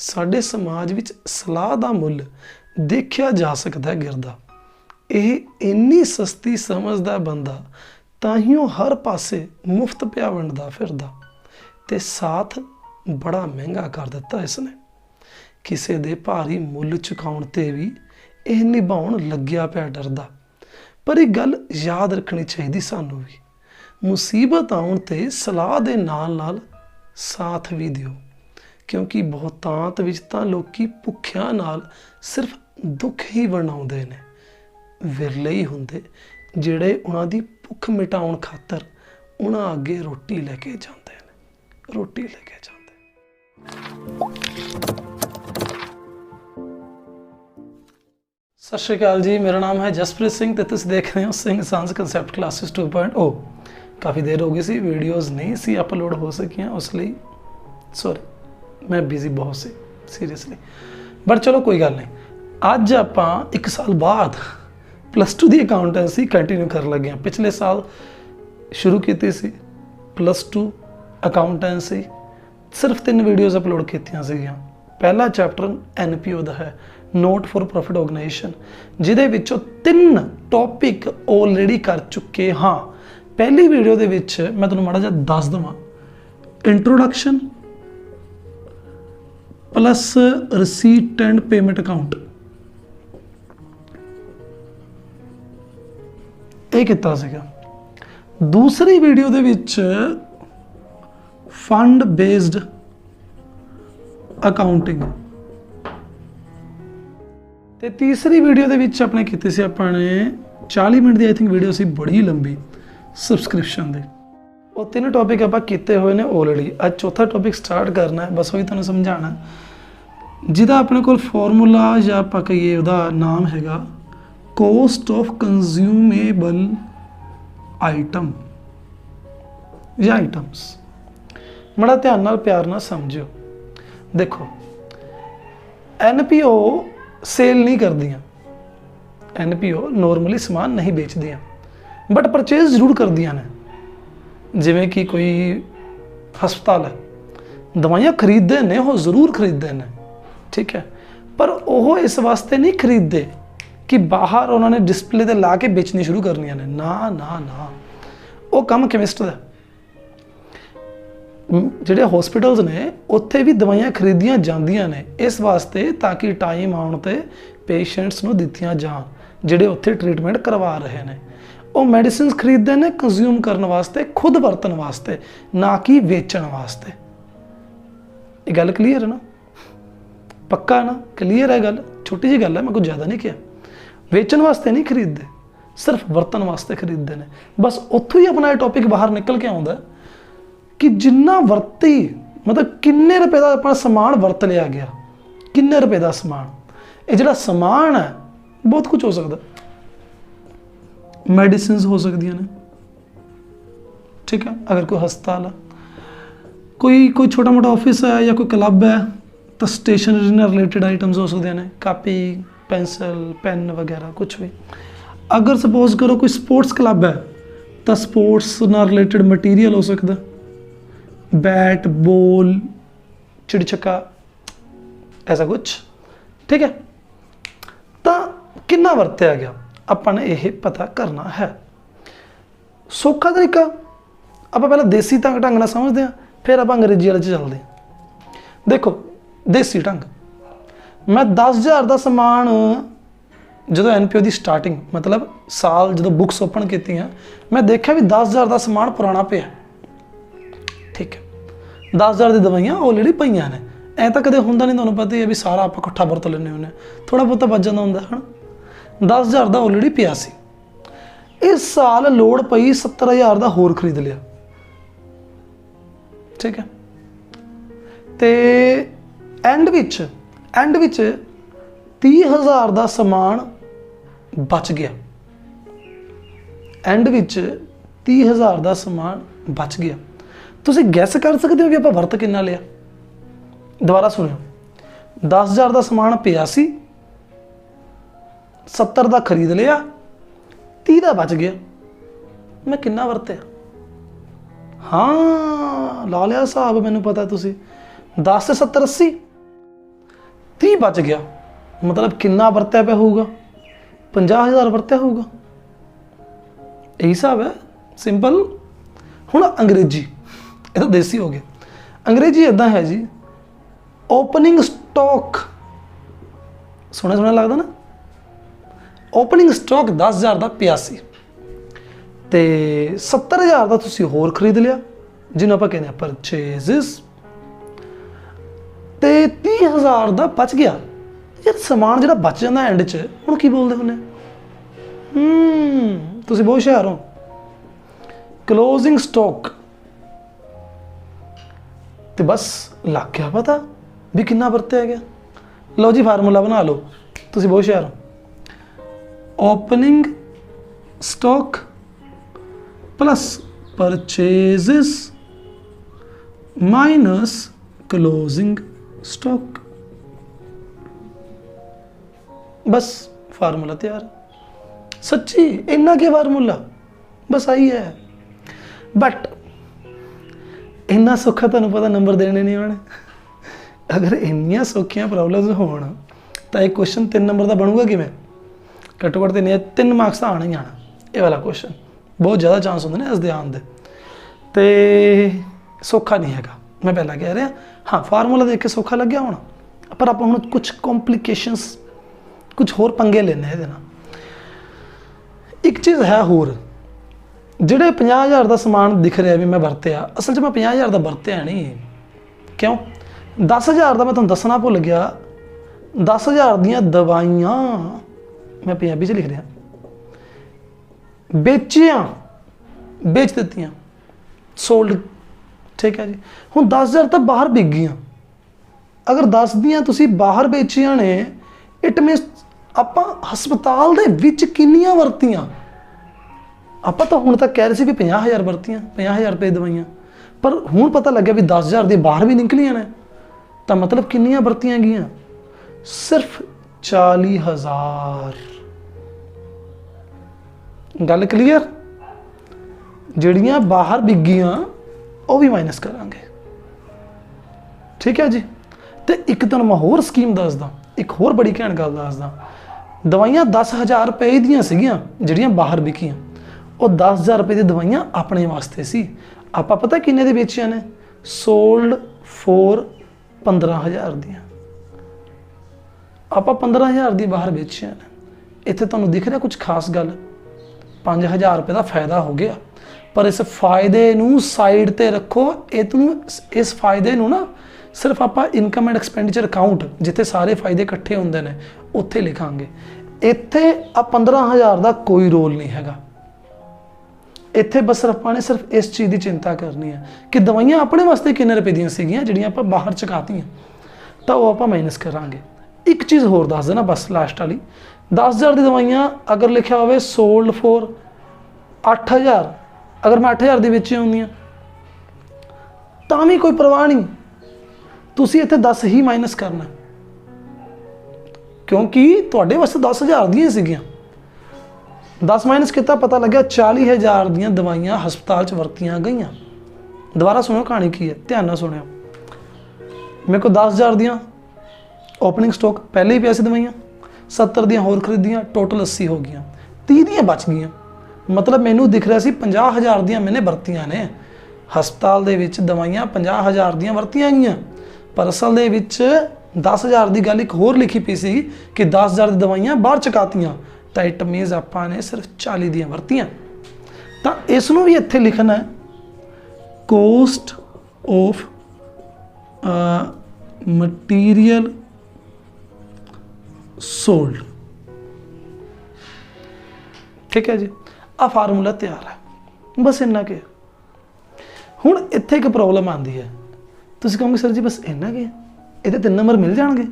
ਸਾਡੇ ਸਮਾਜ ਵਿੱਚ ਸਲਾਹ ਦਾ ਮੁੱਲ ਦੇਖਿਆ ਜਾ ਸਕਦਾ ਹੈ ਗਿਰਦਾ। ਇਹ ਇੰਨੀ ਸਸਤੀ ਸਮਝਦਾ ਬੰਦਾ ਤਾਹੀਓ ਹਰ ਪਾਸੇ ਮੁਫਤ ਪਿਆ ਵੰਡਦਾ ਫਿਰਦਾ ਤੇ ਸਾਥ ਬੜਾ ਮਹਿੰਗਾ ਕਰ ਦਿੱਤਾ ਇਸਨੇ। ਕਿਸੇ ਦੇ ਭਾਰੀ ਮੁੱਲ ਚੁਕਾਉਣ ਤੇ ਵੀ ਇਹ ਨਿਭਾਉਣ ਲੱਗਿਆ ਪਿਆ ਡਰਦਾ। ਪਰ ਇਹ ਗੱਲ ਯਾਦ ਰੱਖਣੀ ਚਾਹੀਦੀ ਸਾਨੂੰ ਵੀ, ਮੁਸੀਬਤ ਆਉਣ ਤੇ ਸਲਾਹ ਦੇ ਨਾਲ ਸਾਥ ਵੀ ਦਿਓ, ਕਿਉਂਕਿ ਬਹੁਤਾਂਤ ਵਿੱਚ ਤਾਂ ਲੋਕੀ ਭੁੱਖਿਆਂ ਨਾਲ ਸਿਰਫ ਦੁੱਖ ਹੀ ਵੰਡਾਉਂਦੇ ਨੇ। ਵਿਰਲੇ ਹੀ ਹੁੰਦੇ ਜਿਹੜੇ ਉਹਨਾਂ ਦੀ ਭੁੱਖ ਮਿਟਾਉਣ ਖਾਤਰ ਉਹਨਾਂ ਅੱਗੇ ਰੋਟੀ ਲੈ ਕੇ ਜਾਂਦੇ ਨੇ, ਰੋਟੀ ਲੈ ਕੇ ਜਾਂਦੇ। ਸਤਿ ਸ਼੍ਰੀ ਅਕਾਲ ਜੀ, ਮੇਰਾ ਨਾਮ ਹੈ ਜਸਪ੍ਰੀਤ ਸਿੰਘ ਤੇ ਤੁਸੀਂ ਦੇਖ ਰਹੇ ਹੋ ਸਿੰਘ ਸਾਂਝ ਕਨਸੈਪਟ ਕਲਾਸਿਸ 2.0। ਕਾफ़ी देर हो गई सी, वीडियोज़ नहीं सी अपलोड हो सकियां, उस लिए सॉरी, मैं बिजी बहुत सी सीरीयसली। बट चलो कोई गल नहीं, अज आपां 1 साल बाद +2 की अकाउंटेंसी कंटिन्यू कर लगे। पिछले साल शुरू की सी +2 अकाउंटेंसी, सिर्फ 3 वीडियोज़ अपलोड कीतियां सीगियां। पहला चैप्टर NPO का है, नोट फॉर प्रॉफिट ऑर्गेनाइजेशन, जिहदे विचों 3 टॉपिक ऑलरेडी कर चुके हाँ। पहली वीडियो दे विच मैं तुहानूं माड़ा जिहा दस देवां, introduction plus receipt and payment account ये किता सीगा। दूसरी वीडियो दे विच फंड बेस्ड अकाउंटिंग ते तीसरी वीडियो दे विच अपने कीती सी अपने 40 मिनट दी आई थिंक वीडियो सी, बड़ी लंबी सबसक्रिप्शन दे। वो 3 टॉपिक आप किए हुए हैं ऑलरेडी। अज चौथा टॉपिक स्टार्ट करना है, बस वही तुहानूं समझाना, जिहदा अपने कोल फॉर्मूला या आप कहिए उहदा नाम हैगा कॉस्ट ऑफ कंज्यूमेबल आइटम या आइटम्स। बड़ा ध्यान नाल प्यार नाल समझियो। देखो NPO सेल नहीं करदियां, NPO नॉर्मली समान नहीं बेचदियां, बट परचेज जरूर करदियां ने। जिवें कि कोई हस्पताल है, दवाइयां खरीदते हैं, वो जरूर खरीदते हैं, ठीक है, पर वो इस वास्ते नहीं खरीदते कि बाहर उन्होंने डिस्पले ते ला के बेचनी शुरू करनियां ने। ना ना ना, वो काम केमिस्ट दा। ਜਿਹੜੇ हॉस्पिटल्स ने उत्थे भी दवाइयां खरीदियां जांदियां ने इस वास्ते ताकि टाइम आउण ते पेशेंट्स नूं दित्तियां जाण, ਜਿਹੜੇ उत्थे ट्रीटमेंट करवा रहे ने। वो मैडिसिन खरीदते हैं कंज्यूम करने वास्ते, खुद वरतन वास्ते, ना कि बेचण वास्ते। ये गल क्लीयर है ना, पक्का ना, क्लीयर है गल, छोटी जी गल है, मैं कुछ ज़्यादा नहीं किया। बेचण वास्ते नहीं खरीदते, सिर्फ वरतन वास्ते खरीदते हैं। बस उत्थों ही अपना टॉपिक बाहर निकल के आता कि जिन्ना वरती, मतलब किन्ने रुपए का अपना समान वरत लिया गया, किन्ने रुपए का समान, ये जिहड़ा समान है बहुत कुछ हो सकता। मैडिसिन हो सकती ने, ठीक है, अगर कोई हस्पताल है, कोई छोटा मोटा ऑफिस है या कोई क्लब है तो स्टेशनरी ने रिलेटेड आइटम्स हो सकते हैं, कापी पेंसिल पेन वगैरह कुछ भी। अगर सपोज करो कोई स्पोर्ट्स क्लब है तो स्पोर्ट्स ना रिलेटेड मटीरियल हो सकता, बैट बॉल चिड़ी छक्का ऐसा कुछ, ठीक है। तो कितना वरत्या गया अपन ने यह पता करना है। सौखा तरीका आप पहले देसी ढंग नाल समझते हैं, फिर आप अंग्रेजी वाले चलते हैं। देखो देसी ढंग, मैं 10,000 का समान जो NPO की स्टार्टिंग, मतलब साल जो बुक्स ओपन की, मैं देखा भी 10,000 का समान पुराना पिया, ठीक है। 10,000 की दवाइयां ऑलरेडी पईयां ने। ऐ तो कदे हुंदा नहीं, तुहानूं पता ही है भी सारा आप इकट्ठा वरत लैंदे हुंदे, थोड़ा बहुता बच जांदा हुंदा है। 10,000 का ऑलरेडी पिया सी, इस साल लोड़ पई 70,000 का होर खरीद लिया, ठीक है। तो एंड विच 30,000 का समान बच गया, एंड विच 30,000 का समान बच गया। तुसीं गैस कर सकते हो कि आप वरत कितना लिया। दोबारा सुनियो, 10,000 का समान पिया सी, 70 का खरीद लिया, 30 का बच गया, मैं कितना वरत्या। हाँ ला लिया हिसाब, मैनू पता तुसी 10 से 70 80 30 बच गया, मतलब कितना वरत्या पिया होगा? 50,000 वरत्या होगा। यही हिसाब है, सिंपल। हुण अंग्रेजी, ये तो देसी हो गया। अंग्रेजी इदा है जी, ओपनिंग स्टॉक, सुने सुने लगता ना, ओपनिंग स्टॉक 10,000 का पिया सी ते 70,000 का तुसीं होर खरीद लिया, जिन्हों आप कहते हैं परचेजिज, ते 30,000 का बच गया। यार समान जो बच जाता एंड च, हुण की बोलते होंने? तुसीं बहुत हुशियार हो। क्लोजिंग स्टॉक, तो बस लग गया पता भी कितना वरत्या गया। लो जी फार्मूला बना लो, तुसीं बहुत हुशियार हो। Opening stock plus purchases minus closing stock, बस फार्मूला तैयार। सच्ची इन्ना क्या फार्मूला, बस आई है। बट इन्ना सौखा तुहानूं पता नंबर देने नहीं आने। अगर इन्नियां सौखियां प्रॉब्लम्स होण तो एक क्वेश्चन 3 नंबर का बनूगा किवें? घट्टो घट्ट 3 मार्क्स का आना ही आना। ये वाला क्वेश्चन बहुत ज़्यादा चांस होंगे ना इस ध्यान दे, तो सौखा नहीं हैगा। मैं पहला कह रहा, हाँ फार्मूला देख के सौखा लग गया होना, पर आप हुण कुछ कॉम्प्लीकेशनस, कुछ होर पंगे लेने ये ना। एक चीज़ है होर, ਜਿਹੜੇ 50,000 का समान दिख रहा भी मैं वरत्या, असल 'च मैं 50,000 का वरत्या नहीं। क्यों? 10,000 का मैं तुहानूं दसना भुल गया। 10,000 दीयां दवाइयां मैं पंजाबी च लिख रहा, बेचियां, बेच दित्तियां, सोल्ड, ठीक है जी। हुण 10,000 तो बाहर बिक गईयां। अगर 10 दियां तुसीं बाहर बेचियां ने, इट मीनस आपां हस्पताल दे विच किन्नियां वरतियां? आप तो हुण तक कह रहे थे भी 50,000 वरतियां, 50,000 रुपए दवाइयां, पर हुण पता लग्या भी 10,000 दी बाहर भी निकलियां ने, तो मतलब किन्नियां वरतियां गईयां? सिर्फ 40,000। गल क्लीयर? जिहड़ियां बाहर बिक गईयां वो भी माइनस करांगे, ठीक है जी। तो एक तुहानूं मैं होर स्कीम दसदा, एक होर बड़ी घैंट गल दसदा। दवाइयां 10,000 रुपए दियां सीगियां जिहड़ियां बाहर बिकियां, वो 10,000 रुपए की दवाइयां अपने वास्ते सी। आपां पता किन्ने दी बेचियां ने? सोल्ड फॉर 15,000 दियां। आपां 15,000 दी बाहर बेचियां ने। इत्थे तुहानूं दिख रहा कुछ खास गल? 5,000 रुपए का फायदा हो गया, पर इस फायदे नूं साइड ते रखो। इस फायदे नूं ना सिर्फ आपां इनकम एंड एक्सपेंडिचर अकाउंट, जिथे सारे फायदे इकट्ठे होंदे ने, उत्थे लिखांगे। इत्थे आ 15,000 का कोई रोल नहीं हैगा। इत्थे बस आपां ने सिर्फ इस चीज़ की चिंता करनी है कि दवाइयां अपने वास्ते किन्ने रुपए दियां सीगियां जिहड़ियां आपां बाहर चकातियां, तो वो आपां माइनस करांगे। एक चीज़ होर दस देना बस लास्ट वाली, 10,000 की दवाइयां अगर लिखा होवे सोल्ड फॉर 8,000, अगर मैं 8,000 दी बेची होंदियां तां भी कोई परवाह नहीं, तुसीं इत्थे 10 ही माइनस करना, क्योंकि तुहाडे वास्ते 10,000 दियां सीगियां। 10 माइनस किया, पता लग्या 40,000 दियां दवाइयां हस्पताल च वरतियां गईयां। दोबारा सुनो कहानी की है, ध्यान नाल सुनियो। मेरे को 10,000 दियां ओपनिंग स्टॉक पहले ही पिया सी दवाइयां, 70 दियां होर खरीदियां, टोटल 80 हो गईयां, 30 दियां बच गईयां। मतलब मैनू दिख रहा सी 50,000 दियां मैंने वरतियां ने। हस्पताल दे विच दवाइयां 50,000 दियां वरतियां गईयां, पर असल दे विच 10,000 की गल एक होर लिखी पई सी कि 10,000 दी दवाइयां बाहर चकातियां, तो इट मीनस आपां ने सिर्फ 40 दियां वरतियां। तो इसनूं भी इत्थे लिखना है कोस्ट ऑफ मटीरियल सोल्ड, ठीक है जी। आ फार्मूला तैयार है, बस इन्ना के। हुण इत्थे एक प्रॉब्लम आती है, तुसीं कहोगे सर जी बस इन्ना के, इहदे 3 नंबर मिल जाएंगे?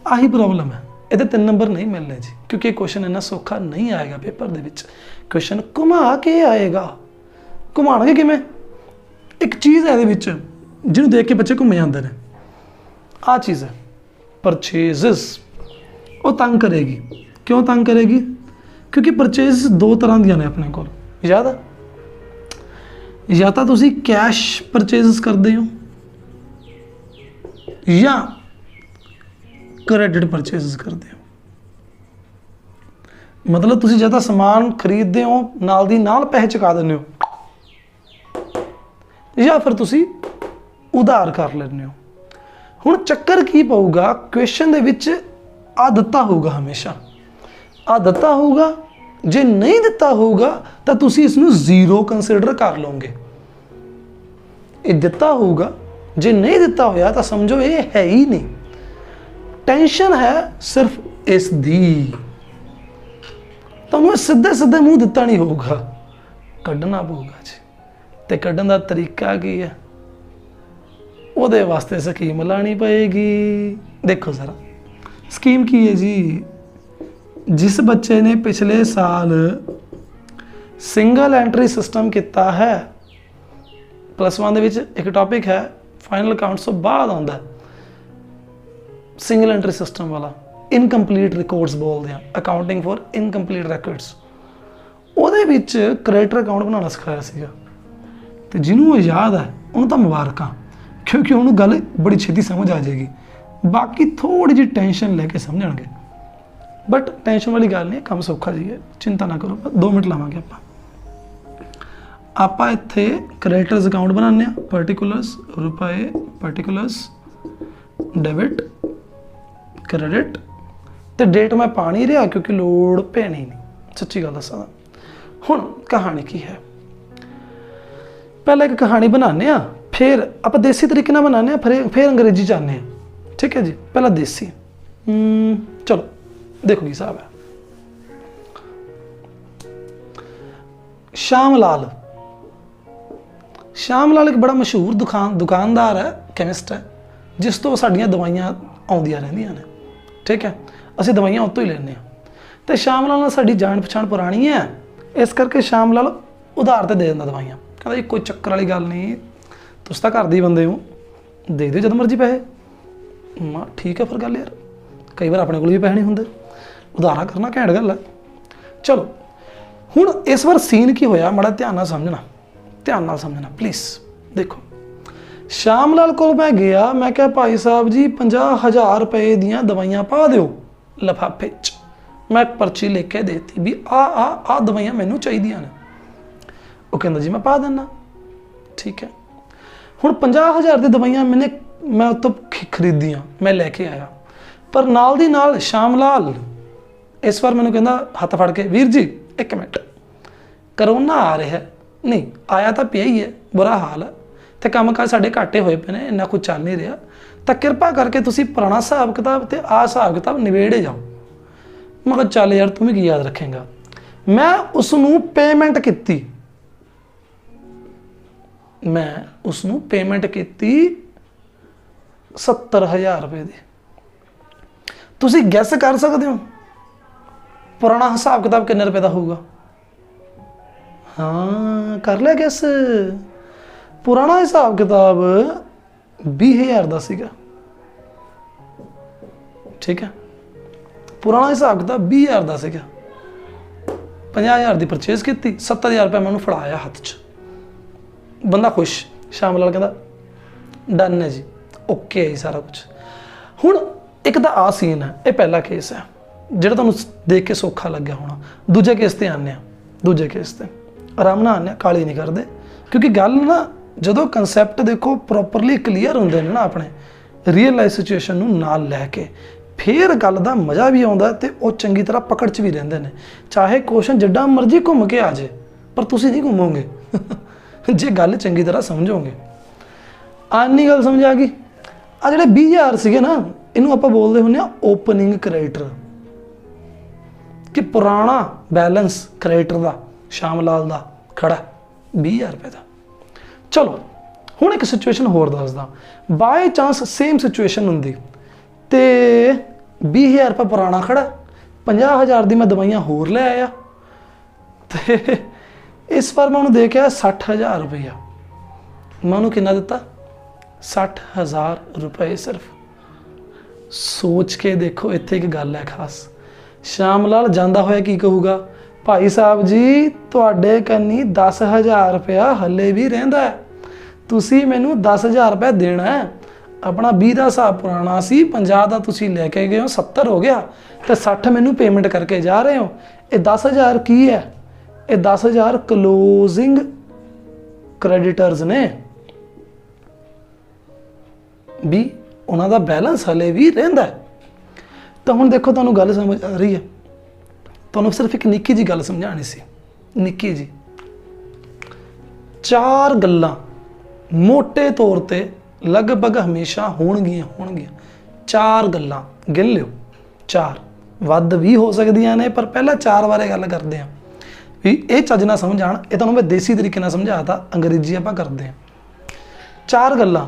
आही प्रॉब्लम है, इहदे 3 नंबर नहीं मिलने जी, क्योंकि क्वेश्चन इन्ना सौखा नहीं आएगा पेपर दे विच। क्वेश्चन घुमा के आएगा। घुमाणगे किवें? एक चीज़ है इहदे विच जिहनूं देख के बच्चे घुमे जांदे ने। आ चीज़ है परचेजिज, वो तंग करेगी। क्यों तंग करेगी? क्योंकि परचेज 2 तरह दियां ने अपने कोल, याद है? या तो तुसीं कैश परचेज करदे हो, या ਕ੍ਰੈਡਿਟ ਪਰਚੇਸ ਕਰਦੇ ਹੋ। ਮਤਲਬ ਤੁਸੀਂ ਜਦ ਸਮਾਨ ਖਰੀਦਦੇ ਹੋ ਨਾਲ ਦੀ ਨਾਲ ਪੈਸੇ ਚੁਕਾ ਦਿੰਦੇ ਹੋ, ਜਾਂ ਫਿਰ ਤੁਸੀਂ ਉਧਾਰ ਕਰ ਲੈਂਦੇ ਹੋ। ਹੁਣ ਚੱਕਰ ਕੀ ਪਊਗਾ, ਕੁਐਸਚਨ ਦੇ ਵਿੱਚ ਆ ਦਿੱਤਾ ਹੋਊਗਾ, ਹਮੇਸ਼ਾ ਆ ਦਿੱਤਾ ਹੋਊਗਾ। ਜੇ ਨਹੀਂ ਦਿੱਤਾ ਹੋਊਗਾ ਤਾਂ ਤੁਸੀਂ ਇਸ ਨੂੰ ਜ਼ੀਰੋ ਕੰਸੀਡਰ ਕਰ ਲਓਗੇ। ਇਹ ਦਿੱਤਾ ਹੋਊਗਾ, ਜੇ ਨਹੀਂ ਦਿੱਤਾ ਹੋਇਆ ਤਾਂ ਸਮਝੋ ਇਹ ਹੈ ਹੀ ਨਹੀਂ। ਟੈਨਸ਼ਨ ਹੈ ਸਿਰਫ ਇਸ ਦੀ, ਤੁਹਾਨੂੰ ਸਿੱਧੇ ਮੂੰਹ ਦਿੱਤਾ ਨਹੀਂ ਹੋਊਗਾ, ਕੱਢਣਾ ਪਊਗਾ ਜੀ। ਤੇ ਕੱਢਣ ਦਾ ਤਰੀਕਾ ਕੀ ਹੈ, ਉਹਦੇ ਵਾਸਤੇ ਸਕੀਮ ਲਾਣੀ ਪਏਗੀ। ਦੇਖੋ ਜ਼ਰਾ ਸਕੀਮ ਕੀ ਹੈ ਜੀ। ਜਿਸ ਬੱਚੇ ਨੇ ਪਿਛਲੇ ਸਾਲ ਸਿੰਗਲ ਐਂਟਰੀ ਸਿਸਟਮ ਕੀਤਾ ਹੈ, +1 ਦੇ ਵਿੱਚ ਇੱਕ ਟੌਪਿਕ ਹੈ ਫਾਈਨਲ ਅਕਾਊਂਟਸ ਤੋਂ ਬਾਅਦ ਆਉਂਦਾ ਸਿੰਗਲ ਐਂਟਰੀ ਸਿਸਟਮ ਵਾਲਾ, ਇਨਕੰਪਲੀਟ ਰਿਕਾਰਡਸ ਬੋਲਦੇ ਆ, ਅਕਾਊਂਟਿੰਗ ਫॉर ਇਨਕੰਪਲੀਟ ਰਿਕਾਰਡਸ। ਉਹਦੇ ਵਿੱਚ ਕ੍ਰੈਡਿਟ ਅਕਾਊਂਟ ਬਣਾਉਣਾ ਸਿਖਾਇਆ ਸੀਗਾ। ਤੇ ਜਿਹਨੂੰ ਉਹ ਯਾਦ ਹੈ ਉਹਨੂੰ ਤਾਂ ਮੁਬਾਰਕਾਂ, ਕਿਉਂਕਿ ਉਹਨੂੰ ਗੱਲ ਬੜੀ ਛੇਤੀ ਸਮਝ ਆ ਜਾਏਗੀ। ਬਾਕੀ ਥੋੜੀ ਜਿਹੀ ਟੈਨਸ਼ਨ ਲੈ ਕੇ ਸਮਝਣਗੇ, ਬਟ ਟੈਨਸ਼ਨ ਵਾਲੀ ਗੱਲ ਨਹੀਂ, ਕੰਮ ਸੌਖਾ ਜੀ ਹੈ, ਚਿੰਤਾ ਨਾ ਕਰੋ। 2 ਮਿੰਟ ਲਾਵਾਂਗੇ ਆਪਾਂ ਇੱਥੇ ਕ੍ਰੈਡਿਟਰਸ ਅਕਾਊਂਟ ਬਣਾਉਂਦੇ ਹਾਂ, ਪਾਰਟਿਕੂਲਰਸ ਰੁਪਏ, ਪਾਰਟਿਕੂਲਰਸ ਡੈਬਿਟ ਕ੍ਰੈਡਿਟ, ਤੇ ਡੇਟ ਮੈਂ ਪਾ ਨਹੀਂ ਰਿਹਾ ਕਿਉਂਕਿ ਲੋੜ ਪੈਣੀ ਨਹੀਂ, ਸੱਚੀ ਗੱਲ ਦੱਸਾਂ। ਹੁਣ ਕਹਾਣੀ ਕੀ ਹੈ, ਪਹਿਲਾਂ ਇੱਕ ਕਹਾਣੀ ਬਣਾਉਂਦੇ ਹਾਂ, ਫਿਰ ਆਪਾਂ ਦੇਸੀ ਤਰੀਕੇ ਨਾਲ ਬਣਾਉਂਦੇ ਹਾਂ, ਫਿਰ ਅੰਗਰੇਜ਼ੀ 'ਚ ਆਉਂਦੇ ਹਾਂ। ਠੀਕ ਹੈ ਜੀ, ਪਹਿਲਾਂ ਦੇਸੀ। ਚਲੋ देखो की साहब है, श्याम लाल एक बड़ा मशहूर दुकानदार है, कैमिस्ट है, जिस तो साड़ियाँ दवाइयाँ आउंदियां रहिंदियां ने। ठीक है, असीं दवाइयाँ उत्तों ही लैंदे हां। ते श्याम लाल नाल साडी जान पछाण पुरानी है, इस करके श्याम लाल उधार ते दे दिंदा दवाइयाँ। कहंदा जी कोई चक्कर वाली गल नहीं, तुसीं तां घर दे बंदे हो, दे दिओ जद मर्जी पैसे। मां ठीक है फिर गल यार, कई बार अपने कोल भी पैसे नहीं हुंदे, उधारा करना घैंट गल है। चलो हुण इस बार सीन की होया, माड़ा ध्यान नाल समझना प्लीज़। देखो श्याम लाल कोल मैं गया, मैं क्या भाई साहब जी 50,000 रुपए दियां दवाइयां पा दिओ लिफाफे च। मैं पर्ची लिख के देती भी आ दवाइयां मैनू चाहिदियां ने। वो कहंदा जी मैं पा देना। ठीक है, हुण 50,000 दी दवाइयां मैं उत्तों खरीदियां, मैं लैके आया, पर नाल दी नाल श्याम लाल इस बार मैंने कहना हथ फड़ के, वीर जी 1 मिनट, करोना आ रहा है, नहीं आया तो पिया ही है, बुरा हाल है, तो काम काज साढ़े घाटे होए पे ने, इन्ना कुछ चल नहीं रहा, तो कृपा करके तुसी पुराना हिसाब किताब ते आ हिसाब किताब निबेड़े जाओ। मैं कहा चल यार तू भी याद रखेगा। मैं उसनू पेमेंट की, मैं उसनू पेमेंट की 70,000 रुपए दी। तुसी गैस कर सकते हो पुराना हिसाब किताब कितने रुपए का होगा? हाँ कर लिया गैस। पुराना हिसाब किताब 20,000 का सीगा। ठीक है, पुराना हिसाब किताब 20,000 का सीगा। 50,000 की परचेज की, 70,000 रुपया मैं फड़ाया हाथ च। बंदा खुश, श्याम लाल कहता डन है जी, ओके है सारा कुछ। हुण एक तो आ सीन है, ये पहला केस है ਜਿਹੜਾ ਤੁਹਾਨੂੰ देख के सौखा लग्या होना। दूजे केस ते आने, दूजे केस ते आराम नाल आने, काली नहीं करते, क्योंकि गल ना जो कंसैप्ट देखो प्रॉपरली क्लीयर होंगे ना अपने रियल लाइफ सिचुएशन नूं नाल लैके, फिर गल दा मज़ा भी आउंदा ते वो चंगी तरह पकड़ च भी रहिंदे ने। चाहे क्वेश्चन जिड्डा मर्जी घूम के आ जाए, पर तुसीं नहीं घूमोगे जे गल चंगी तरह समझोगे। आनी गल समझ आ गई। आ जिहड़े 20,000 सीगे ना, इनू आपां बोलदे हुंदे आ ओपनिंग क्रेडिटर, कि पुराना बैलेंस क्रेडिटर का श्याम लाल का खड़ा 20,000 रुपए का। चलो हुण एक सिचुएशन होर दसदा, बाय चांस सेम सिचुएशन हुंदी ते 20,000 रुपया पुराना खड़ा, 50,000 दी मैं दवाइयां होर ले आया, ते इस बार मैं उन्होंने दे के आया 60,000 रुपया। मैं उन्होंने कितना दिता? 60,000 रुपए सिर्फ। सोच के देखो, इत्थे एक गल है खास। श्याम लाल जांदा होया की कहूगा, भाई साहब जी तुहाडे कन्नी 10,000 रुपया हले भी रहिंदा है, तुसी मैनू 10,000 रुपया देना है, अपना 20 का हिसाब पुराना सी, 50 का तुसीं लैके गए हो, 70 हो गया, तो 60 मैनू पेमेंट करके जा रहे हो। ये 10,000 की है? ये 10,000 क्लोजिंग क्रेडिटर्स ने भी, उन्हों का बैलेंस हले भी रहिंदा है। तो हुण देखो तुहानूं गल समझ आ रही है? तुहानूं सिर्फ एक निक्की जी गल समझानी सी, निक्की जी। 4 गल्लां मोटे तौर ते लगभग हमेशा होणगियां 4 गल्लां गिन लिओ, 4 वध भी हो सकदियां ने, पर पहला 4 बारे गल करदे हां भी ये चज नाल समझ आण। ये तुहानूं मैं देसी तरीके नाल समझाता, अंग्रेजी आपां करदे हां। 4 गल्लां।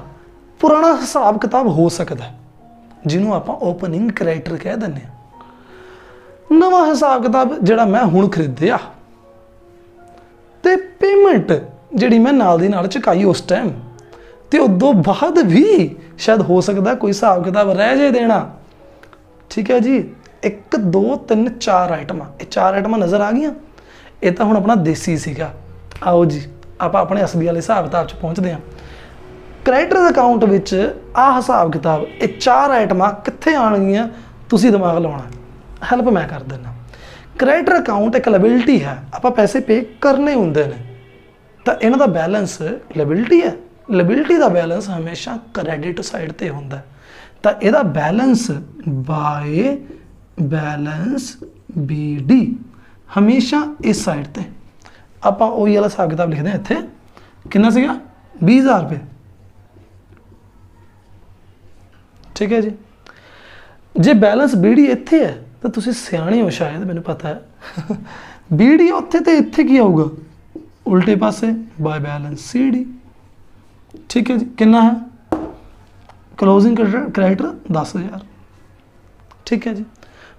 पुराना हिसाब किताब हो सकता है, जिन्हों आप ओपनिंग करैक्टर कह दें। नवा हिसाब किताब जिहड़ा मैं हुण खरीदिया, ते पेमेंट जिहड़ी मैं नाल दी नाल चुकाई उस टाइम, ते उदों बाद भी शायद हो सकता कोई हिसाब किताब रह जाए देना। ठीक है जी। 1 2 3 4 आइटम, ये 4 आइटम नज़र आ गई। ये तो हुण अपना देसी सीगा। आओ जी आप अपने असली वाले हिसाब किताब पहुँचते हैं। क्रेडिटर अकाउंट विच आ हिसाब किताब, ये 4 आइटमां कित्थे आउणगीआं, तुसीं दिमाग लाउणा। हैल्प मैं कर दिंदा। क्रेडिटर अकाउंट एक लायबिलिटी है, आपां पैसे पे करने हुंदे ने, तो इन्हां दा बैलेंस लायबिलिटी है। लायबिलिटी का बैलेंस हमेशा क्रेडिट साइड ते हुंदा है, तो इहदा बैलेंस बाय बैलेंस BD हमेशा इस साइड ते। आपां ओही वाला हिसाब किताब लिखदे हां। इत्थे किन्ना सीगा? 20,000 रुपये। ठीक है जी। जे बैलेंस BD इत्थे है तो तुसीं सियाणे हो शायद, मैनूं पता है। BD उत्थे ते इत्थे की आऊगा? उल्टे पासे बाय बैलेंस CD। ठीक है जी। कितना है? Closing creditor 10,000। ठीक है जी।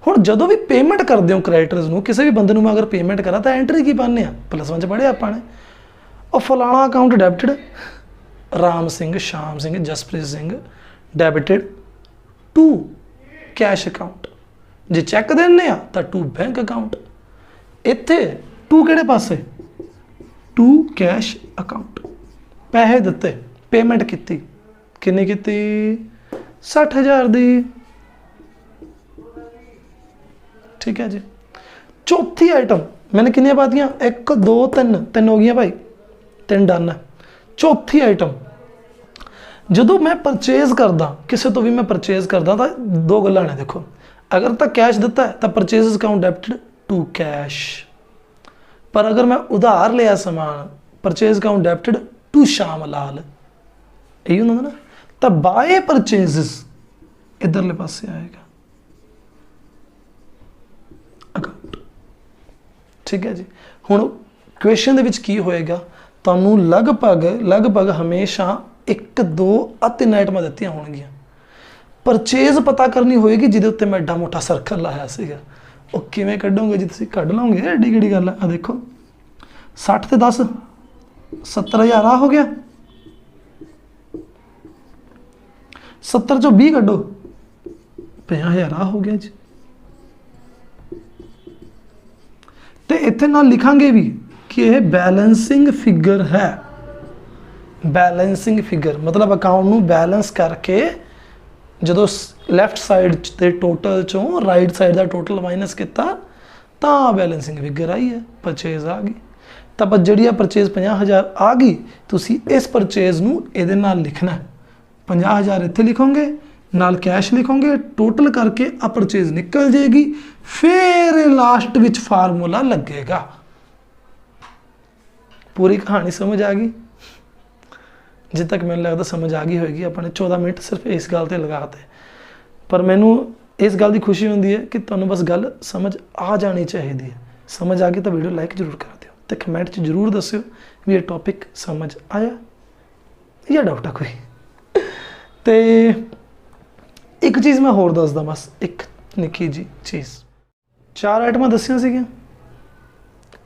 हुण जदों भी पेमेंट करदे हो क्रेडिटर्स नूं, किसी भी बंदे नूं मैं अगर पेमेंट करा तो एंट्री की पाने आ, +1 च पढ़िया आपां ने, और फलाना account debited, Ram Singh, Shyam Singh, Jaspreet Singh debited to cash account. जे चैक देने तो टू बैंक अकाउंट। इत्थे टू किहड़े पासे? To cash account. पैसे दिते, पेमेंट की किन्नी की? 60,000 दी। ठीक है जी। चौथी आइटम मैंने कितनी पातियां? 1 2 3 हो गई भाई, 3 डन है। चौथी आइटम, जदों मैं परचेज करदा, किसी तो भी मैं परचेज करदा तो 2 गल्लां ने। देखो, अगर तो कैश दिता है तो purchase account debited to cash, पर अगर मैं उधार लिया समान, purchase account debited to Shyam Lal, यही होंदा ना। तो बाय परचेजेस इधरले पासे आएगा अकाउंट। ठीक है जी। हुण क्वेश्चन दे विच की होएगा, तुहानूं लगभग हमेशा 1 2 3 आइटमां दित्तियां होणगीआं। परचेज पता करनी होएगी जिहदे उत्ते मैं एडा मोटा सर्कल लाया सीगा। ਉਹ ਕਿਵੇਂ ਕੱਢੋਗੇ ਜੀ? ਤੁਸੀਂ ਕੱਢ ਲਓਗੇ, ਐਡੀ ਕਿਹੜੀ ਗੱਲ ਆ। ਦੇਖੋ 60 ਤੇ 10 70,000 ਆ ਹੋ ਗਿਆ। 70 ਚੋਂ 20 ਕੱਢੋ, 50,000 ਆ ਹੋ ਗਿਆ ਜੀ। ਤੇ ਇੱਥੇ ਨਾਲ ਲਿਖਾਂਗੇ ਵੀ ਕਿ ਇਹ ਬੈਲੈਂਸਿੰਗ ਫਿਗਰ ਹੈ। बैलेंसिंग फिगर मतलब अकाउंट नूं बैलेंस करके जो लैफ्ट साइड के टोटल चों राइट साइड का टोटल माइनस किया तो बैलेंसिंग फिगर आई है, परचेज आ गई। तो जी परचेज 50,000 आ गई, तुसी इस परचेज नूं इहदे नाल लिखना है। 50,000 इत्थे लिखोगे, नाल कैश लिखोगे, टोटल करके आ परचेज निकल जाएगी। फिर लास्ट विच फार्मूला लगेगा। पूरी कहानी समझ आ गई? जिथे तक मैंने लगता समझ आ गई होगी। अपने 14 मिनट सिर्फ इस गल ते लगाते, पर मैनू इस गल की खुशी होंदी है कि तुहानूं बस गल समझ आ जानी चाहिए है। समझ आ गई तो वीडियो लाइक जरूर कर दिओ ते कमेंट च जरूर दस्सिओ भी ये टॉपिक समझ आया या डाउट है कोई। तो एक चीज़ मैं होर दसदा, बस एक निक्की जी चीज़। 4 आइटमां दसियां सीगियां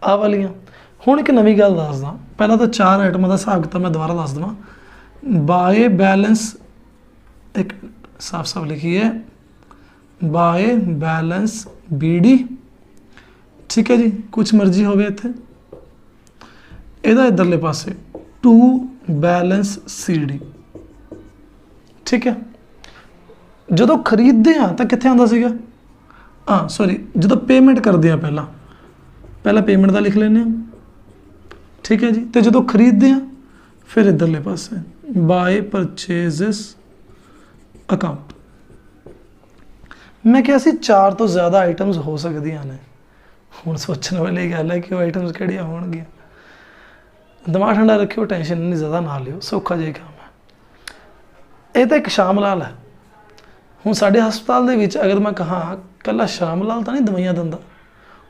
आ वालियां। हुण एक नवीं गल दसदा। पहला तो 4 आइटमां दा हिसाब किताब मैं दोबारा दस देवां। बाय बैलेंस, एक साफ साफ लिखिए, बाय बैलेंस BD। ठीक है जी, कुछ मर्जी हो गया इत्थे। इहदा इधरले पासे टू बैलेंस CD। ठीक है। ਜਦੋਂ ਖਰੀਦਦੇ ਆ ਤਾਂ ਕਿੱਥੇ ਆਉਂਦਾ ਸੀਗਾ, ਹਾਂ ਸੌਰੀ, ਜਦੋਂ ਪੇਮੈਂਟ ਕਰਦੇ ਆ ਪਹਿਲਾਂ ਪੇਮੈਂਟ ਦਾ ਲਿਖ ਲੈਂਦੇ ਹਾਂ, ਠੀਕ ਹੈ ਜੀ। ਤੇ ਜਦੋਂ ਖਰੀਦਦੇ ਆ ਫਿਰ ਇੱਧਰਲੇ ਪਾਸੇ ਬਾਏ ਪਰਚੇਜ਼ਸ ਅਕਾਊਂਟ। ਮੈਂ ਕਿਹਾ ਸੀ 4 ਤੋਂ ਜ਼ਿਆਦਾ ਆਈਟਮਸ ਹੋ ਸਕਦੀਆਂ ਨੇ। ਹੁਣ ਸੋਚਣ ਵਾਲੀ ਗੱਲ ਹੈ ਕਿ ਉਹ ਆਈਟਮਸ ਕਿਹੜੀਆਂ ਹੋਣਗੀਆਂ। ਦਿਮਾਗ ਠੰਡਾ ਰੱਖਿਓ, ਟੈਨਸ਼ਨ ਨਹੀਂ ਜ਼ਿਆਦਾ ਨਾ ਲਿਓ, ਸੌਖਾ ਜਿਹਾ ਕੰਮ ਹੈ। ਇਹ ਤਾਂ ਇੱਕ ਸ਼ਾਮ ਲਾਲ ਹੈ। ਹੁਣ ਸਾਡੇ ਹਸਪਤਾਲ ਦੇ ਵਿੱਚ ਅਗਰ ਮੈਂ ਕਹਾਂ ਇਕੱਲਾ ਸ਼ਾਮ ਲਾਲ ਤਾਂ ਨਹੀਂ ਦਵਾਈਆਂ ਦਿੰਦਾ,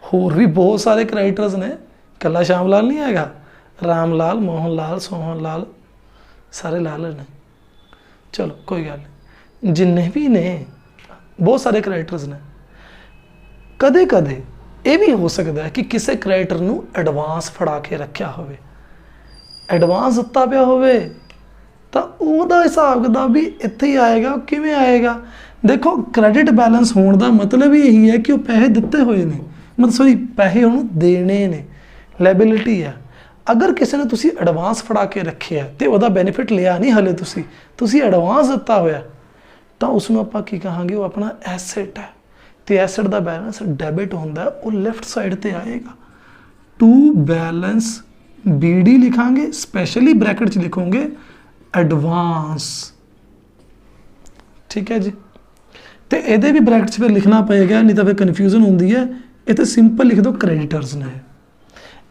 ਹੋਰ ਵੀ ਬਹੁਤ ਸਾਰੇ ਕ੍ਰਾਈਟਰਸ ਨੇ, ਇਕੱਲਾ ਸ਼ਾਮ ਲਾਲ ਨਹੀਂ ਹੈਗਾ। ਰਾਮ ਲਾਲ, ਮੋਹਨ ਲਾਲ, ਸੋਹਨ ਲਾਲ, ਸਾਰੇ ਲਾਲ ਨੇ। ਚਲੋ ਕੋਈ ਗੱਲ ਨਹੀਂ, ਜਿੰਨੇ ਵੀ ਨੇ ਬਹੁਤ ਸਾਰੇ ਕ੍ਰਾਈਟਰਸ ਨੇ। ਕਦੇ ਕਦੇ ਇਹ ਵੀ ਹੋ ਸਕਦਾ ਹੈ ਕਿ ਕਿਸੇ ਕ੍ਰਾਈਟਰ ਨੂੰ ਐਡਵਾਂਸ ਫੜਾ ਕੇ ਰੱਖਿਆ ਹੋਵੇ, ਐਡਵਾਂਸ ਦਿੱਤਾ ਪਿਆ ਹੋਵੇ, ਤਾਂ ਉਹਦਾ ਹਿਸਾਬ ਕਿਤਾਬ ਵੀ ਇੱਥੇ ਹੀ ਆਏਗਾ। ਕਿਵੇਂ ਆਏਗਾ? ਦੇਖੋ, ਕ੍ਰੈਡਿਟ ਬੈਲੈਂਸ ਹੋਣ ਦਾ ਮਤਲਬ ਹੀ ਇਹੀ ਹੈ ਕਿ ਉਹ ਪੈਸੇ ਦਿੱਤੇ ਹੋਏ ਨੇ, ਮਤਲਬ ਸੌਰੀ ਪੈਸੇ ਉਹਨੂੰ ਦੇਣੇ ਨੇ, ਲਾਇਬਿਲਿਟੀ ਹੈ। ਅਗਰ ਕਿਸੇ ਨੇ ਤੁਸੀਂ ਐਡਵਾਂਸ ਫੜਾ ਕੇ ਰੱਖਿਆ ਤੇ ਉਹਦਾ ਬੈਨੀਫਿਟ ਲਿਆ ਨਹੀਂ ਹਲੇ, ਤੁਸੀਂ ਐਡਵਾਂਸ ਦਿੱਤਾ ਹੋਇਆ, ਤਾਂ ਉਸ ਨੂੰ ਆਪਾਂ ਕੀ ਕਹਾਂਗੇ? ਉਹ ਆਪਣਾ ਐਸੈਟ ਹੈ। ਤੇ ਐਸੈਟ ਦਾ ਬੈਲੈਂਸ ਡੈਬਿਟ ਹੁੰਦਾ, ਉਹ ਲੈਫਟ ਸਾਈਡ ਤੇ ਆਏਗਾ। ਟੂ ਬੈਲੈਂਸ BD ਲਿਖਾਂਗੇ, ਸਪੈਸ਼ਲੀ ਬ੍ਰੈਕਟ 'ਚ ਲਿਖੋਗੇ ਐਡਵਾਂਸ, ਠੀਕ ਹੈ ਜੀ। ਤੇ ਇਹਦੇ ਵੀ ਬ੍ਰੈਕਟ 'ਚ ਫਿਰ ਲਿਖਣਾ ਪਏਗਾ, ਨਹੀਂ ਤਾਂ ਫਿਰ ਕਨਫਿਊਜ਼ਨ ਹੁੰਦੀ ਹੈ। ਇਹ ਤਾਂ ਸਿੰਪਲ ਲਿਖ ਦਿਓ ਕ੍ਰੈਡੀਟਰਸ ਨੇ,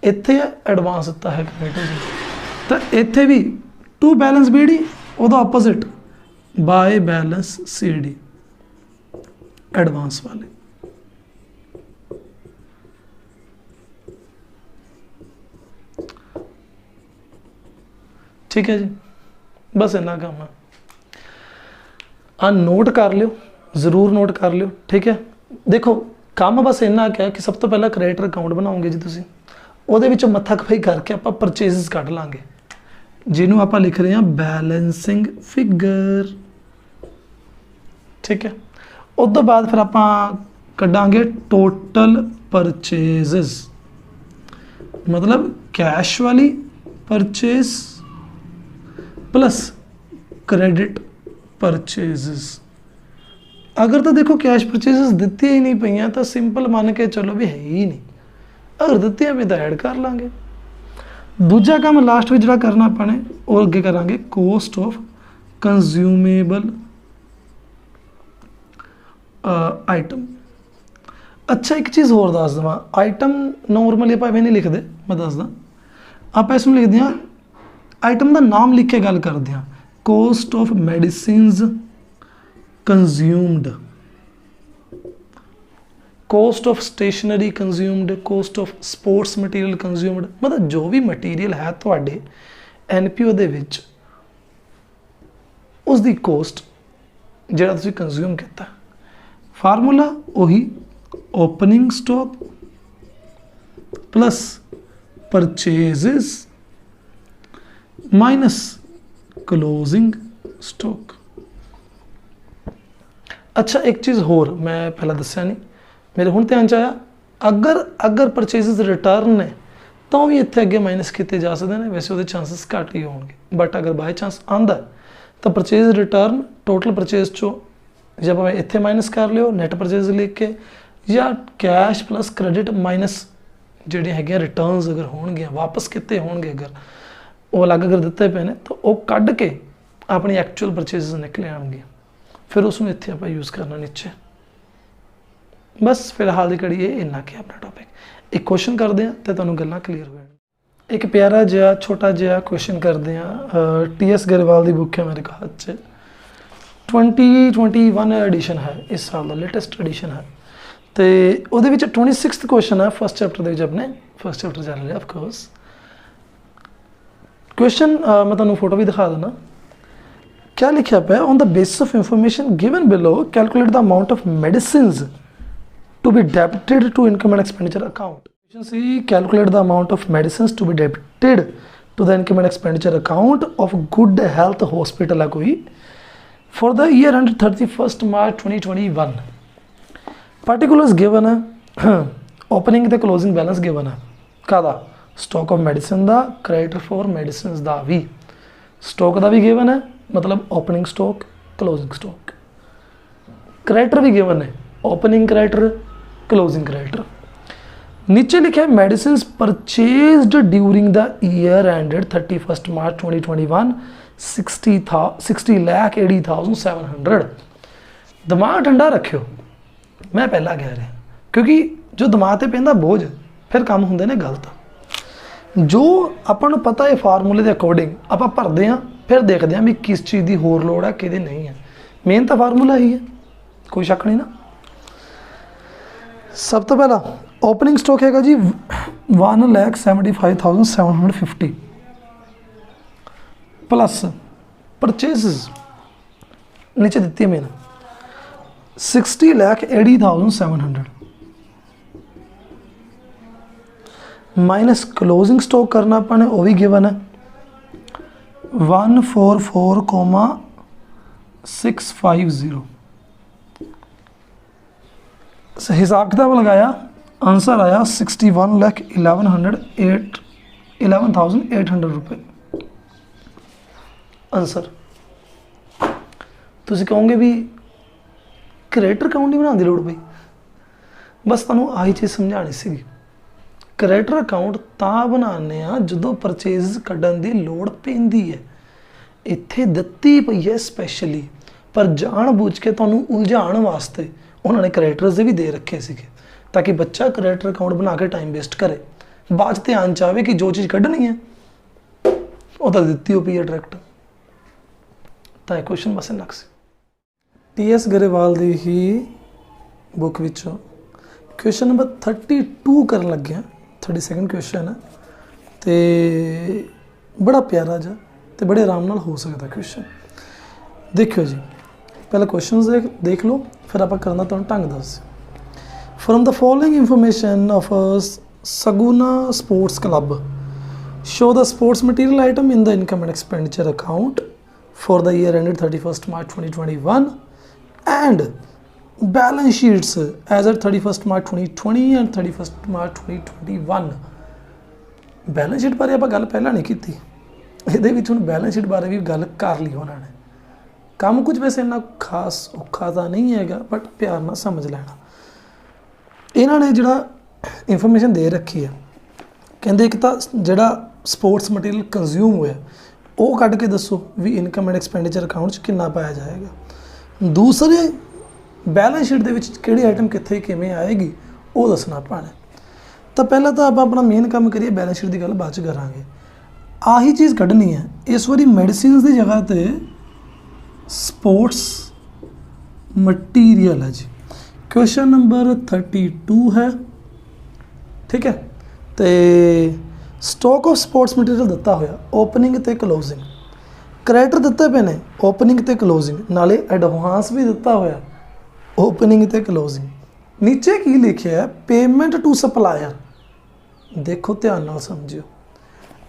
ਇੱਥੇ ਐਡਵਾਂਸ ਦਿੱਤਾ ਹੈ ਕ੍ਰੈਡੀਟਰਸ ਨੇ। ਤਾਂ ਇੱਥੇ ਵੀ ਟੂ ਬੈਲੈਂਸ BD, ਉਹਦਾ opposite by balance CD, advance ਵਾਲੇ। ਠੀਕ ਹੈ ਜੀ, ਬਸ ਇੰਨਾ ਕੰਮ ਹੈ। ਆ ਨੋਟ ਕਰ ਲਿਓ, ਜ਼ਰੂਰ ਨੋਟ ਕਰ ਲਿਓ, ਠੀਕ ਹੈ। ਦੇਖੋ ਕੰਮ ਬਸ ਇੰਨਾ ਕਿਹਾ ਕਿ ਸਭ ਤੋਂ ਪਹਿਲਾਂ ਕ੍ਰੈਡੀਟਰ ਅਕਾਊਂਟ ਬਣਾਓਗੇ ਜੀ ਤੁਸੀਂ, ਉਹਦੇ ਵਿੱਚੋਂ ਮੱਥਾ ਖਪਾਈ ਕਰਕੇ ਆਪਾਂ ਪਰਚੇਜ਼ਸ ਕੱਢ ਲਾਂਗੇ, ਜਿਹਨੂੰ ਆਪਾਂ ਲਿਖ ਰਹੇ ਹਾਂ ਬੈਲੈਂਸਿੰਗ ਫਿਗਰ, ਠੀਕ ਹੈ। ਉਸ ਤੋਂ ਬਾਅਦ ਫਿਰ ਆਪਾਂ ਕੱਢਾਂਗੇ ਟੋਟਲ ਪਰਚੇਜ਼ਸ, ਮਤਲਬ ਕੈਸ਼ ਵਾਲੀ ਪਰਚੇਜ਼ प्लस क्रेडिट परचेजेस। अगर तो देखो कैश परचेजेस दित्तियां ही नहीं पईयां तो सिंपल मान के चलो भी है ही नहीं, अगर दित्तियां भी तो ऐड कर लांगे। दूजा काम लास्ट में जो करना अपने और अगे करांगे कोस्ट ऑफ कंज्यूमेबल आइटम। अच्छा एक चीज़ होर दस देवां, आइटम नॉर्मली आप नहीं लिखते, मैं दसदा आप इसमें लिखते हैं आइटम का नाम लिख के गल करते हैं, cost of medicines consumed, cost of stationery consumed, cost of sports material consumed. मतलब जो भी मटीरियल है तुहाडे NPO दे विच उसकी कोस्ट जिहड़ा तुसीं कंज्यूम किया। फार्मूला वही opening stock plus purchases minus closing stock. अच्छा एक चीज़ होर मैं पहला दस्या नहीं, मेरे हुण ध्यान च आया, अगर परचेजेस रिटर्न ने तो भी इत्थे अगे माइनस किए जा सकते हैं, वैसे वो चांसिस घट ही होंगे, बट अगर बाय चांस आंदा तो परचेज रिटर्न टोटल परचेज चो जब आप इत्थे माइनस कर लियो नैट परचेज लिख के, या कैश प्लस क्रेडिट माइनस जिहड़ियां हैगियां रिटर्नस अगर होणगियां वापस किते होणगे, अगर वो अलग अगर दिते पे ने तो वो कढ़ के अपनी एक्चुअल परचेजेस निकले आएंगे, फिर उसमें इत्थे आप यूज़ करना नीचे। बस फिलहाल की घड़ी ये इन्ना कि अपना टॉपिक एक क्वेश्चन करते हैं तो तुहानूं गल्लां क्लीयर हो जाण। एक प्यारा जिहा छोटा जिहा क्वेश्चन करते हैं, TS गरेवाल की बुक है मेरे हाथ च, 2021 एडिशन है, इस साल का लेटेस्ट एडिशन है। तो वो 26th क्वेश्चन है फर्स्ट चैप्टर के, अपने फर्स्ट चैप्टर चल रहा ऑफकोर्स। क्वेश्चन मैं तुहानूं फोटो भी दिखा देना, क्या लिखा पे, on the basis of information given below calculate the amount of medicines to be debited to income and expenditure account. See, calculate the amount of medicines to be debited to the income and expenditure account of Good Health Hospital है कोई for the year ended 31st March 2021. Particulars given है, opening the closing balance given है, कादा stock of medicine दा, creditor for medicines दा भी, stock दा भी given है, मतलब opening stock closing stock. Creditor भी गिवन है, ओपनिंग क्रेडिटर, क्लोजिंग क्रेडिटर। नीचे लिखा है medicine purchased during the year ended 31 मार्च 2021 60,80,700। दिमाग ठंडा रखियो, मैं पहला कह रहा, क्योंकि जो दिमाग से पैंदा बोझ फिर काम होंगे ने गलत। जो अपन पता है फार्मूले के अकॉर्डिंग आप भरते हैं, फिर देखते हैं भी किस चीज़ की होर लोड़ है, कि नहीं है। मेन तो फार्मूला ही है, कोई शक नहीं ना। सब तो पहला ओपनिंग स्टॉक हैगा जी 1,75,750 प्लस परचेजेस नीचे दी है मेन 60,80,700 माइनस क्लोजिंग स्टॉक करना अपने वो भी गिवन है 144,650। हिसाब किताब लगाया, आंसर आया 61,11,800 रुपये आंसर। तुम कहोगे भी क्रेडिटर अकाउंट नहीं बनाने की लोड़ पई, बस तुहानूं आही चीज़ समझानी सी। क्रेडिटर अकाउंट तां बनाने जो परचेज कढ़न की लोड़ पैंदी है, इत्थे दित्ती पई है स्पैशली, पर जान बूझ के तुहानूं उलझाण वास्ते उन्होंने क्रेडिटर्स भी दे रखे थे, ताकि बच्चा क्रेडिटर अकाउंट बना के टाइम वेस्ट करे, बाद ध्यान चाहे कि जो चीज़ कढ़नी है वो तो दित्ती हो पई है डायरैक्ट। तो क्वेश्चन बस इन्ना सी। TS गरेवाल की ही बुक विचों क्वेश्चन नंबर 32 कर लगे, 32 क्वेश्चन है, तो बड़ा प्यारा जा तो बड़े आराम नाल हो सकता क्वेश्चन। देखियो जी, पहले क्वेश्चन देख लो, फिर आप करना तुहानूं ढंग दस। From the following information of Saguna sports club show the sports material item in the income and expenditure account for the year ended 31 March 2021 and balance sheets as at 31st March 2020 and 31st March 2021। Balance sheet बारे आप गल पहला नहीं की, ये balance sheet बारे भी गल कर ली उन्होंने। काम कुछ वैसे इन्ना खास औखा तो नहीं है, बट प्यार ना समझ लेना। इन्होंने जिहड़ा इंफॉर्मेशन दे रखी है, कहते एक तो जिहड़ा स्पोर्ट्स मटीरियल कंज्यूम होया वो कढ़ के दसो भी इनकम एंड एक्सपेंडिचर अकाउंट कितना पाया जाएगा। दूसरे बैलेंस शीट दे विच किहड़ी आइटम कित्थे किवें आएगी वो दसना पाना। तो पहला तो आप अपना मेन काम करिए, बैलेंस शीट की गल बाद च करांगे। आही चीज़ कढ़नी है इस बारी मेडिसिन की जगह पर स्पोर्ट्स मटीरियल है जी। क्वेश्चन नंबर 32 है, ठीक है। तो स्टॉक ऑफ स्पोर्ट्स मटीरियल दिता होया ओपनिंग तो क्लोजिंग, क्रेडिटर दिते पे ने ओपनिंग तो क्लोजिंग, नाले एडवांस भी दिता होया ओपनिंग तो क्लोजिंग। नीचे की लिखा है पेमेंट टू सप्लायर। देखो ध्यान नाल समझियो,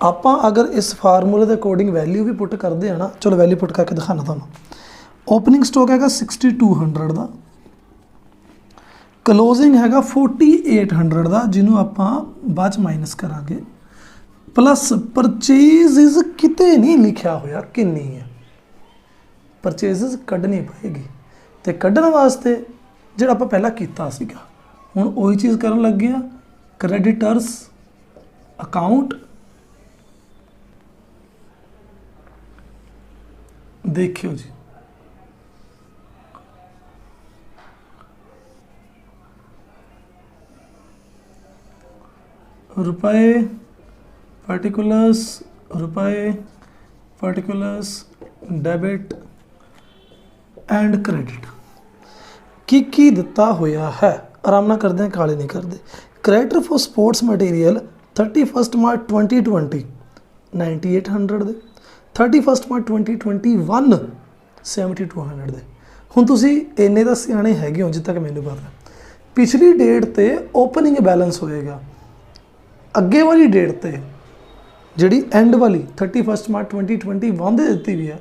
आप अगर इस फार्मूले के अकॉर्डिंग वैल्यू भी पुट करते हैं ना, चलो वैल्यू पुट करके दिखाना तुहानूं। ओपनिंग स्टॉक है 6200 का, क्लोजिंग है 4800 का, जिन्हों आप बाद माइनस करांगे, प्लस परचेज किते नहीं लिखा होया किन्नी है, परचेज कढ़नी पएगी। तो कढ़न वास्ते जो आप पहला किया सीगा, हुण वही चीज़ करन लगे हैं। क्रेडिटर्स अकाउंट देखियो जी, रुपए पार्टिकुलर्स, रुपए पार्टिकुलर्स, डेबिट एंड क्रेडिट की दिता होया है। आराम ना करते हैं, काले नहीं करते। क्रेडिटर फॉर स्पोर्ट्स मटीरियल 31 मार्च 2020 9800 दे, 31 मार्च 2021 7200 दे। हुण तुसी इन्ने तां सियाणे हैगे हो, जिद्दां तक मैनूं पता। पिछली डेट ते ओपनिंग बैलेंस होएगा, अगे वाली डेट ते जिहड़ी एंड वाली 31 मार्च 2021 दे दित्ती हुई है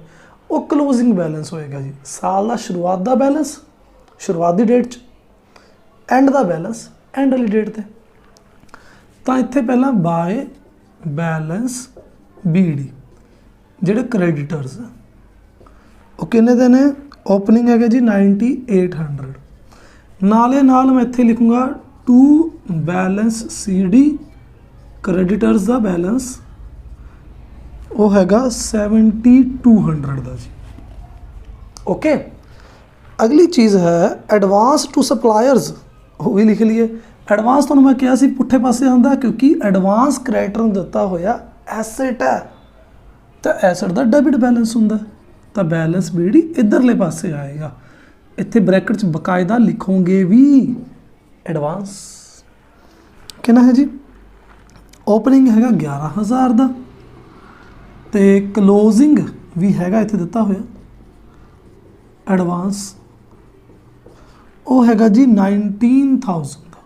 वो क्लोजिंग बैलेंस होएगा जी। साल का शुरुआत का बैलेंस शुरुआत की डेट च, एंड का बैलेंस एंड वाली डेट ते। तो इत्थे पहला बाय बैलेंस BD जिहड़े क्रेडिटर्स वो किन्ने दे ने, ओपनिंग है जी 9800, नाले नाल मैं इत्थे लिखूँगा टू बैलेंस CD क्रेडिटर्स का बैलेंस वो हैगा 7200 का जी। ओके, अगली चीज़ है एडवांस टू सप्लायर्स, वो भी लिख लिए। एडवांस तो मैं क्या सी पुट्ठे पासे आंदा, क्योंकि एडवांस क्रेडिटर नूं दिता होया एसेट है, तो एसेट का डेबिट बैलेंस हुंदा, तो बैलेंस भी इधरले पासे आएगा। इत्थे ब्रैकेट च बकायदा लिखोगे भी एडवांस। कितना है जी? ओपनिंग हैगा 11,000 का, तो क्लोजिंग भी हैगा इत्थे दिता होया एडवांस, वो हैगा जी 19,000 का।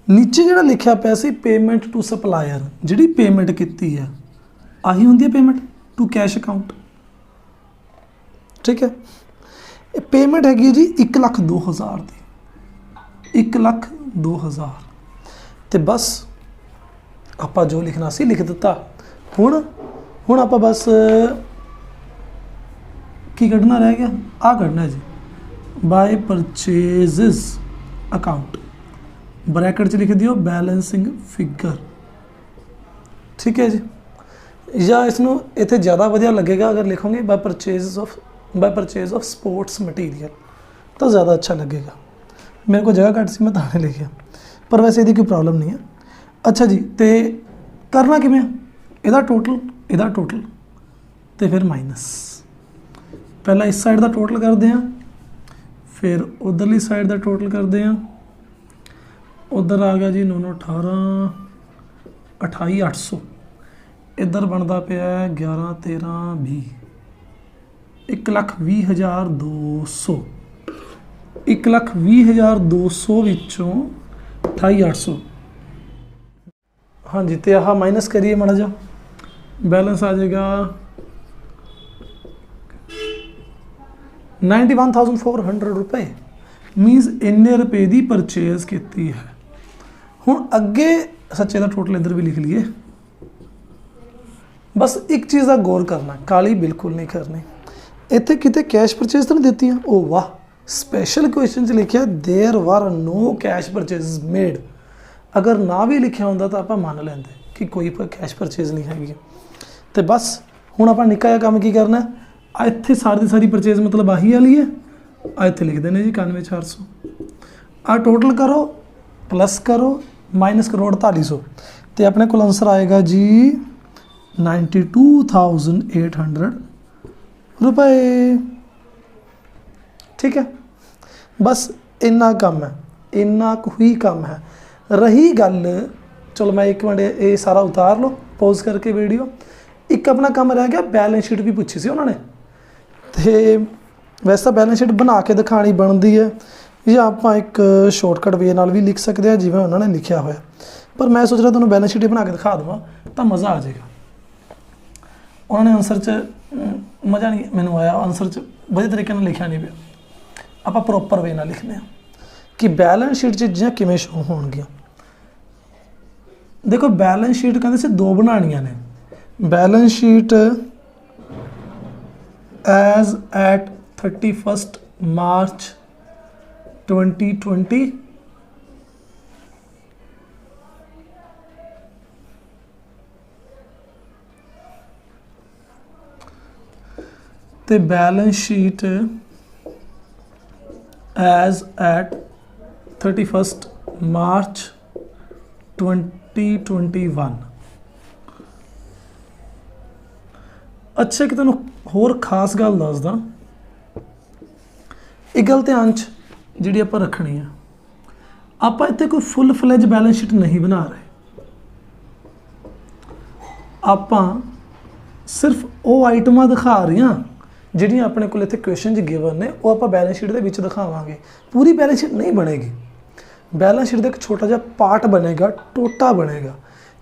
नीचे जिहड़ा लिखिया पिया सी पेमेंट टू सप्लायर, जिहड़ी पेमेंट कीती है आही हुंदी है पेमेंट टू कैश अकाउंट। ठीक है, पेमेंट हैगी जी 1,02,000 की, 1,02,000, तो बस आपां जो लिखना सी लिख दिता। हुण आपां बस की कढ़ना रह गया, आ कढ़ना है जी बाय परचेजेस अकाउंट, ब्रैकेट च लिख दियो बैलेंसिंग फिगर। ठीक है जी, या इसनों इत्थे ज़्यादा वधिया लगेगा अगर लिखोगे by purchase of sports material, तो ज़्यादा अच्छा लगेगा। मेरे को जगह घट सी, मैं ताने लिखिया, पर वैसे यदि कोई प्रॉब्लम नहीं है। अच्छा जी, तो करना किवें? इहदा टोटल तो फिर माइनस, पहला इस साइड का टोटल करते हैं, फिर उधरली साइड का टोटल करते हैं। उधर आ गया जी 9 9 18 28,800, इधर बनता पाया 11 13 20, 1,20,200, 1,20,200 विचों 28,800। हाँ जी, तो आह माइनस करिए माड़ा जा, बैलेंस आ जाएगा 91,400 रुपए, मीनस इन्ने रुपए की परचेज की है। हुण अगे सच्चे का टोटल इधर भी लिख लिए। बस एक चीज़ का गौर करना, काली बिल्कुल नहीं करनी। इत्थे किते कैश परचेज तो नहीं दी, ओ वाह, स्पैशल क्वेश्चन च लिखा there were no cash purchase made. अगर ना भी लिखा होंदा तो आप मान लेंदे कि कोई कैश परचेज नहीं हैगी। तो बस हुण आपां निक्का जिहा काम की करना, आ इत्थे सारी दी सारी परचेज मतलब आही वाली है, आ इत्थे लिख देने जी 91,400। आ टोटल करो, प्लस करो, माइनस करो 4800, तो अपने को आंसर आएगा जी 92,800 रुपए। ठीक है, बस इन्ना कम है, इन्ना ही कम है। रही गल, चलो मैं एक मिनट ये सारा उतार लो पॉज करके वीडियो। एक अपना काम रह गया, बैलेंस शीट भी पूछी सी उन्होंने, तो वैसा बैलेंस शीट बना के दिखानी बनती है, या आप एक शॉर्टकट वे नाल भी लिख सकते हैं जिवें उन्होंने लिखा होया, पर मैं सोच रहा तुहानूं बैलेंस शीट बना के दिखा दूँगा तो मज़ा आ जाएगा। उन्होंने आंसर च मज़ा नहीं मैनूं आया, आंसर च वधिया तरीके नाल लिखिया नहीं पिया। आपां प्रॉपर वे नाल लिखने हैं कि बैलेंस शीट चीज़ां किवें शो होणगियां। देखो बैलेंस शीट कहते से दो बनानियां ने, बैलेंस शीट एज एट 31 मार्च 2020 ते बैलेंस शीट एज एट 31 मार्च 2021। अच्छा, कि तुहानूं होर खास गल दसदा, एक गल ध्यान च जिहड़ी आपां रखनी है, आपां इत्थे कोई फुल फ्लैज बैलेंस शीट नहीं बना रहे। आपां सिर्फ वो आइटमां दिखा रही हैं जिहड़ियां अपने कोल इत्थे क्वेश्चन च गिवन ने, वो आपां बैलेंस शीट दे विच दिखावांगे। पूरी बैलेंस शीट नहीं बनेगी, बैलेंस शीट का एक छोटा जिहा पार्ट बनेगा, टोटा बनेगा।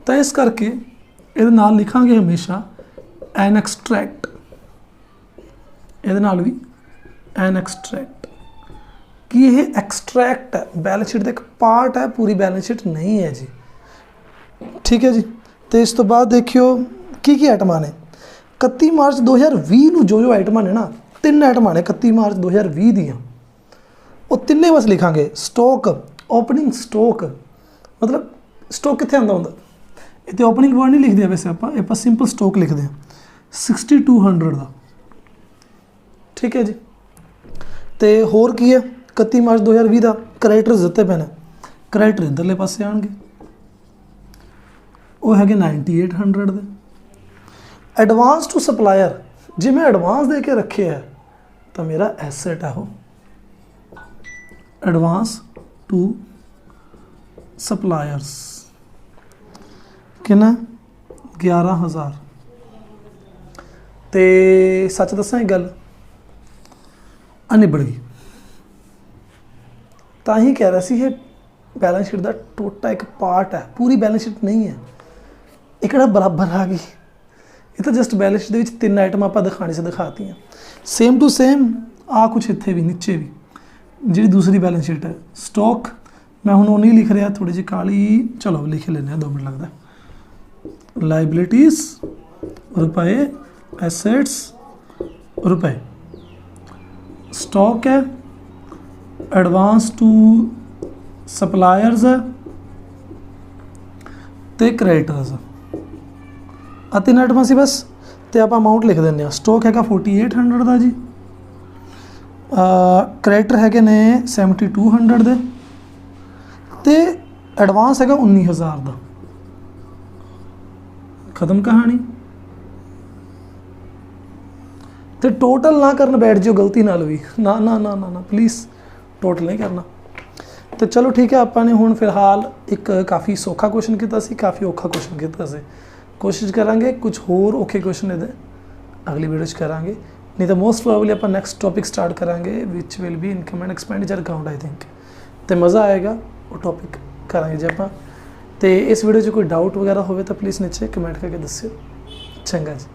तो इस करके ये नाल लिखांगे हमेशा एन एक्सट्रैक्ट, ये नाल भी एन एक्सट्रैक्ट, कि यह एक्सट्रैक्ट है, बैलेंस शीट का एक पार्ट है, पूरी बैलेंस शीट नहीं है जी। ठीक है जी, तो इस तो बाद देखियो की आइटमां ने 31 मार्च 2020 ਨੂੰ जो आइटमां ने ना 3 ਆਈਟਮਾਂ ਨੇ 31 ਮਾਰਚ 2020 ਦੀਆਂ, ਉਹ ਤਿੰਨੇ ਬਸ ਲਿਖਾਂਗੇ। ਸਟਾਕ, ਓਪਨਿੰਗ ਸਟਾਕ, मतलब ਸਟਾਕ ਕਿੱਥੇ ਆਉਂਦਾ ਹੁੰਦਾ, ਇੱਥੇ ਓਪਨਿੰਗ ਵਰਡ ਨਹੀਂ ਲਿਖਦੇ ਵੈਸੇ ਆਪਾਂ ਸਿੰਪਲ ਸਟਾਕ ਲਿਖਦੇ ਹਾਂ 6200 ਦਾ, ਠੀਕ ਹੈ ਜੀ। ਤੇ ਹੋਰ ਕੀ ਹੈ 31 ਮਾਰਚ 2020 ਦਾ, ਕਰੈਕਟਰਸ ਦਿੱਤੇ ਪਏ ਨੇ, ਕਰੈਕਟਰ ਇੱਧਰਲੇ ਪਾਸੇ ਆਉਣਗੇ, ਉਹ ਹੈਗੇ 9800 ਦੇ। ਐਡਵਾਂਸ ਟੂ ਸਪਲਾਇਰ, ਜੇ ਮੈਂ ਐਡਵਾਂਸ ਦੇ ਕੇ ਰੱਖਿਆ ਹੈ ਤਾਂ ਮੇਰਾ ਐਸੈਟ ਹੈ ਉਹ, ਐਡਵਾਂਸ ਟੂ ਸਪਲਾਇਰਸ ਕਿੰਨਾ 11000। ਤੇ ਸੱਚ ਦੱਸਾਂ ਇਹ ਗੱਲ ਆ ਨਿਬੜ ਗਈ, ਤਾਂ ਹੀ ਕਹਿ ਰਿਹਾ ਸੀ ਇਹ बैलेंस शीट का टोटा एक पार्ट है, पूरी बैलेंस शीट नहीं है, एक बराबर आ गई। ये तो जस्ट बैलेंस शीट के 3 आइटम आप दिखाने से दिखाती हैं, सेम टू सेम आ कुछ इतने भी नीचे भी जी दूसरी बैलेंस शीट है। स्टॉक मैं हूँ वो नहीं लिख रहा, थोड़ी जी काली, चलो लिख लेने 2 मिनट लगता। लाइबिलिटीज़ रुपए, एसेट्स रुपए, स्टॉक है, एडवांस टू ਸਪਲਾਇਰਸ ਤੇ ਕ੍ਰੈਡੀਟਰਸ, ਆ 3 ਆਈਟਮਾਂ ਸੀ ਬਸ। ਤੇ ਆਪਾਂ ਅਮਾਊਂਟ ਲਿਖ ਦਿੰਦੇ ਹਾਂ। ਸਟਾਕ ਹੈਗਾ 4800 ਦਾ ਜੀ, ਕ੍ਰੈਡੀਟਰ ਹੈਗੇ ਨੇ 7200 ਦੇ, ਤੇ ਐਡਵਾਂਸ ਹੈਗਾ 19000 ਦਾ। ਖਤਮ ਕਹਾਣੀ। ਤੇ ਟੋਟਲ ਨਾ ਕਰਨ ਬੈਠ ਜਿਓ ਗਲਤੀ ਨਾਲ ਵੀ, ਨਾ ਨਾ ਨਾ ਨਾ ਪਲੀਜ਼ ਟੋਟਲ नहीं करना। तो चलो ठीक है, आपने हुण फिलहाल एक काफ़ी सौखा क्वेश्चन किया, काफ़ी औखा क्वेश्चन किया। कोशिश करांगे कुछ होर औखे क्वेश्चन इहदे अगली वीडियो करांगे, नहीं तो मोस्ट प्रोबेबली आप नैक्सट टॉपिक स्टार्ट करांगे which will be income and expenditure account I think. तो मज़ा आएगा वो टॉपिक करांगे जे आपां। तो इस वीडियो 'च कोई डाउट वगैरह हो तो प्लीज़ नीचे कमेंट करके दस्सिओ। चंगा जी।